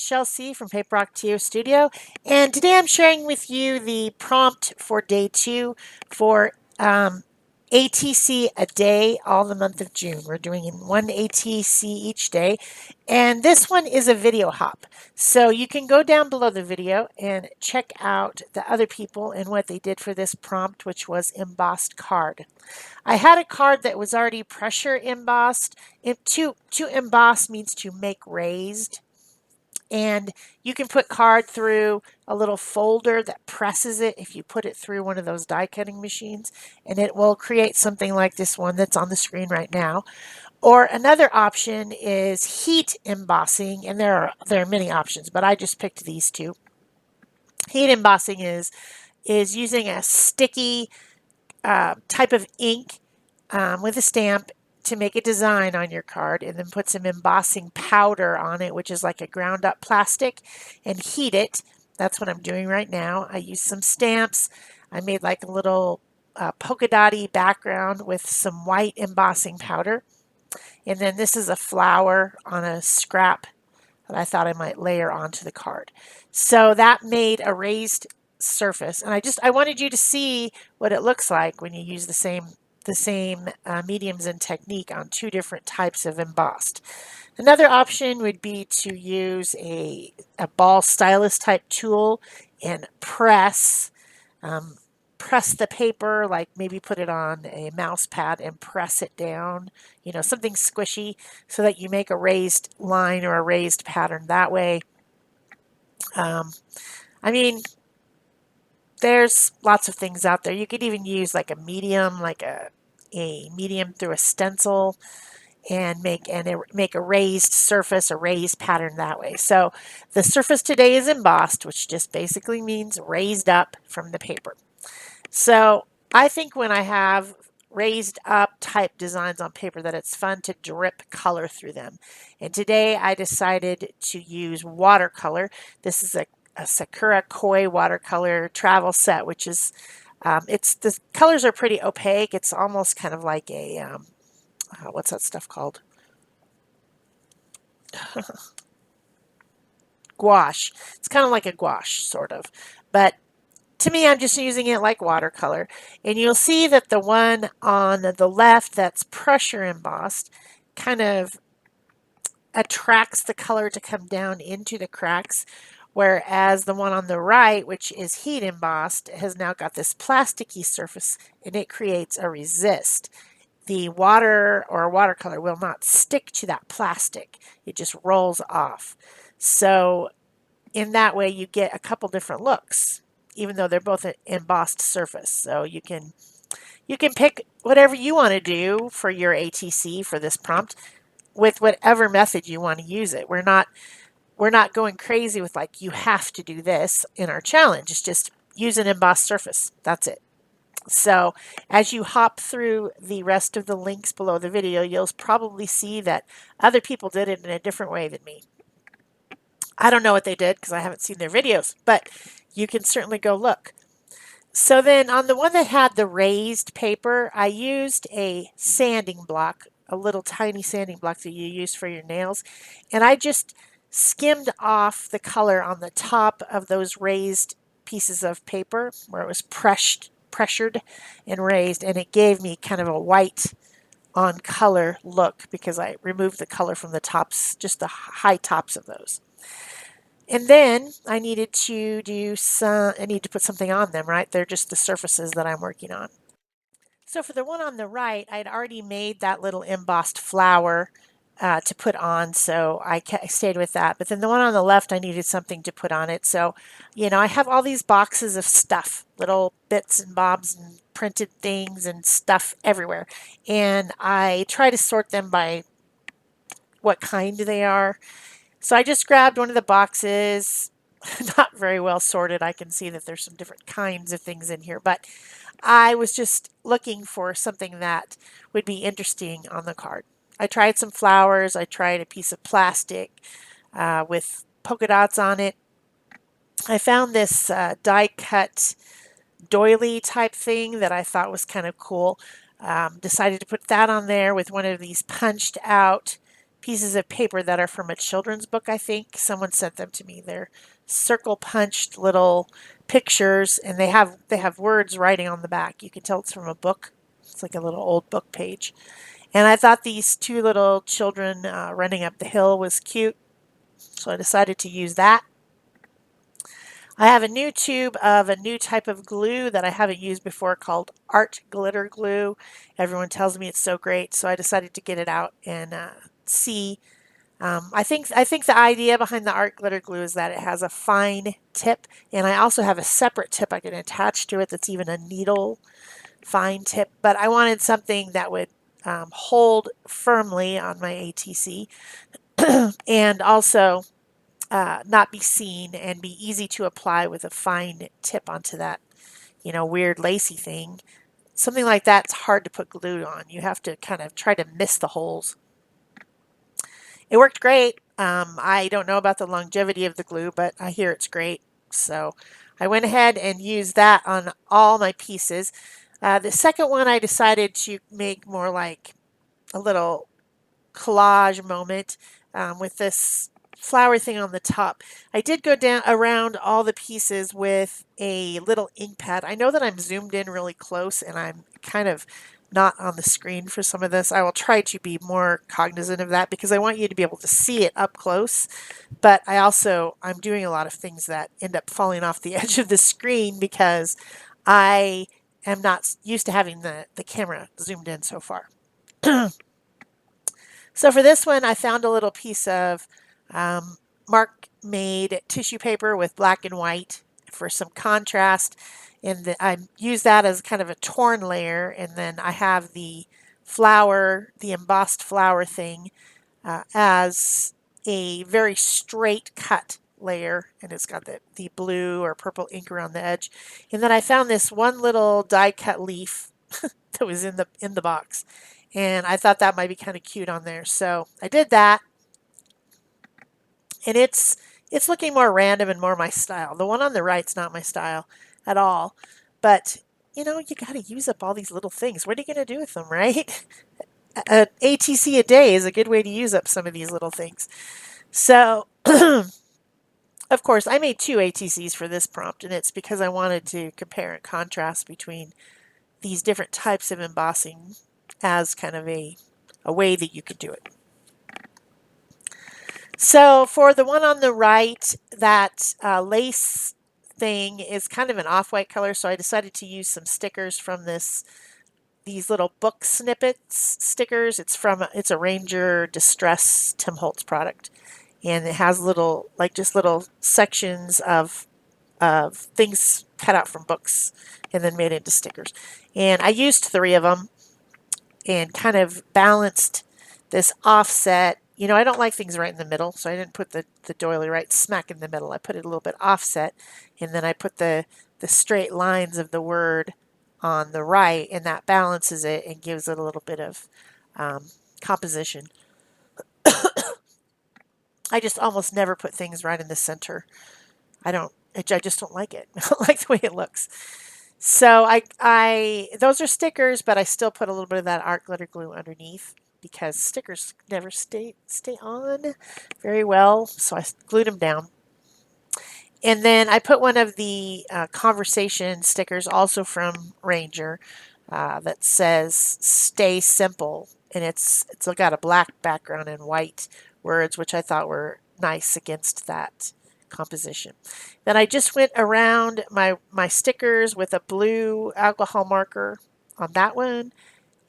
it's Shel C from PaperOcotilloStudio, and today I'm sharing with you the prompt for day 2 for ATC a day all the month of June. We're doing one ATC each day, and this one is a video hop. So you can go down below the video and check out the other people and what they did for this prompt, which was embossed card. I had a card that was already pressure embossed. To emboss means to make raised. And you can put card through a little folder that presses it if you put it through one of those die cutting machines, and it will create something like this one that's on the screen right now. Or another option is heat embossing, and there are many options, but I just picked these two. Heat embossing is using a sticky type of ink with a stamp to make a design on your card, and then put some embossing powder on it, which is like a ground up plastic, and heat it. That's what I'm doing right now. I used some stamps. I made like a little polka dotty background with some white embossing powder. And then this is a flower on a scrap that I thought I might layer onto the card. So that made a raised surface, and I wanted you to see what it looks like when you use the same mediums and technique on two different types of embossed. Another option would be to use a ball stylus type tool and press the paper, like maybe put it on a mouse pad and press it down, something squishy, so that you make a raised line or a raised pattern that way. I mean, there's lots of things out there. You could even use like a medium, like a medium through a stencil, and make a raised surface, a raised pattern that way. So the surface today is embossed, which just basically means raised up from the paper. So I think when I have raised up type designs on paper that it's fun to drip color through them. And today I decided to use watercolor. This is a Sakura Koi watercolor travel set, which is the colors are pretty opaque. It's almost kind of like a what's that stuff called? Gouache. It's kind of like a gouache, sort of. But to me, I'm just using it like watercolor. And you'll see that the one on the left that's pressure embossed kind of attracts the color to come down into the cracks, whereas the one on the right, which is heat embossed, has now got this plasticky surface, and it creates a resist. The water or watercolor will not stick to that plastic. It just rolls off. So in that way, you get a couple different looks, even though they're both an embossed surface. So you can pick whatever you want to do for your ATC for this prompt with whatever method you want to use it. We're not going crazy with like, you have to do this in our challenge. It's just use an embossed surface. That's it. So as you hop through the rest of the links below the video, you'll probably see that other people did it in a different way than me. I don't know what they did because I haven't seen their videos, but you can certainly go look. So then on the one that had the raised paper, I used a sanding block, a little tiny sanding block that you use for your nails, and I just skimmed off the color on the top of those raised pieces of paper where it was pressured and raised, and it gave me kind of a white on color look because I removed the color from the tops, just the high tops of those. And then I needed to put something on them, right? They're just the surfaces that I'm working on. So for the one on the right, I'd already made that little embossed flower to put on, so I stayed with that. But then the one on the left, I needed something to put on it. So, I have all these boxes of stuff, little bits and bobs and printed things and stuff everywhere. And I try to sort them by what kind they are. So I just grabbed one of the boxes, not very well sorted. I can see that there's some different kinds of things in here, but I was just looking for something that would be interesting on the card. I tried some flowers. I tried a piece of plastic with polka dots on it. I found this die cut doily type thing that I thought was kind of cool. Decided to put that on there with one of these punched out pieces of paper that are from a children's book, I think. Someone sent them to me. They're circle punched little pictures, and they have words writing on the back. You can tell it's from a book. It's like a little old book page. And I thought these two little children running up the hill was cute, so I decided to use that. I have a new tube of a new type of glue that I haven't used before called Art Glitter Glue. Everyone tells me it's so great, so I decided to get it out and see. I think the idea behind the Art Glitter Glue is that it has a fine tip, and I also have a separate tip I can attach to it that's even a needle fine tip. But I wanted something that would hold firmly on my ATC and also not be seen and be easy to apply with a fine tip onto that, weird lacy thing. Something like that's hard to put glue on. You have to kind of try to miss the holes. It worked great. I don't know about the longevity of the glue, but I hear it's great. So I went ahead and used that on all my pieces. The second one I decided to make more like a little collage moment with this flower thing on the top. I did go down around all the pieces with a little ink pad. I know that I'm zoomed in really close and I'm kind of not on the screen for some of this. I will try to be more cognizant of that because I want you to be able to see it up close. But I'm doing a lot of things that end up falling off the edge of the screen because I am not used to having the camera zoomed in so far. So for this one, I found a little piece of Mark made tissue paper with black and white for some contrast. And I use that as kind of a torn layer. And then I have the embossed flower thing as a very straight cut layer. And it's got the blue or purple ink around the edge. And then I found this one little die cut leaf that was in the box. And I thought that might be kind of cute on there. So I did that. And it's looking more random and more my style. The one on the right's not my style at all. But you got to use up all these little things. What are you going to do with them, right? An ATC a day is a good way to use up some of these little things. So, of course, I made 2 ATCs for this prompt, and it's because I wanted to compare and contrast between these different types of embossing as kind of a way that you could do it. So for the one on the right, that lace thing is kind of an off-white color, so I decided to use some stickers from these little book snippets stickers. It's a Ranger Distress Tim Holtz product, and it has little sections of things cut out from books and then made into stickers. And I used 3 of them and kind of balanced this offset. I don't like things right in the middle, so I didn't put the doily right smack in the middle. I put it a little bit offset, and then I put the straight lines of the word on the right, and that balances it and gives it a little bit of composition. I just almost never put things right in the center. I just don't like it. I don't like the way it looks. So those are stickers, but I still put a little bit of that art glitter glue underneath because stickers never stay on very well. So I glued them down. And then I put one of the conversation stickers also from Ranger that says "Stay Simple," and it's got a black background and white words, which I thought were nice against that composition. Then I just went around my stickers with a blue alcohol marker on that one,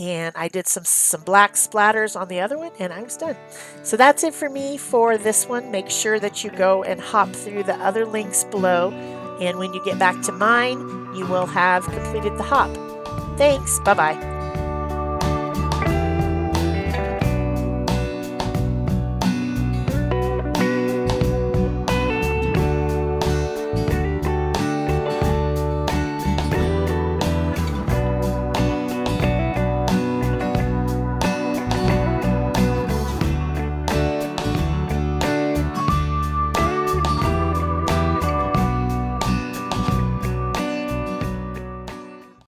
and I did some black splatters on the other one, and I was done. So that's it for me for this one. Make sure that you go and hop through the other links below, and when you get back to mine, you will have completed the hop. Thanks. Bye-bye.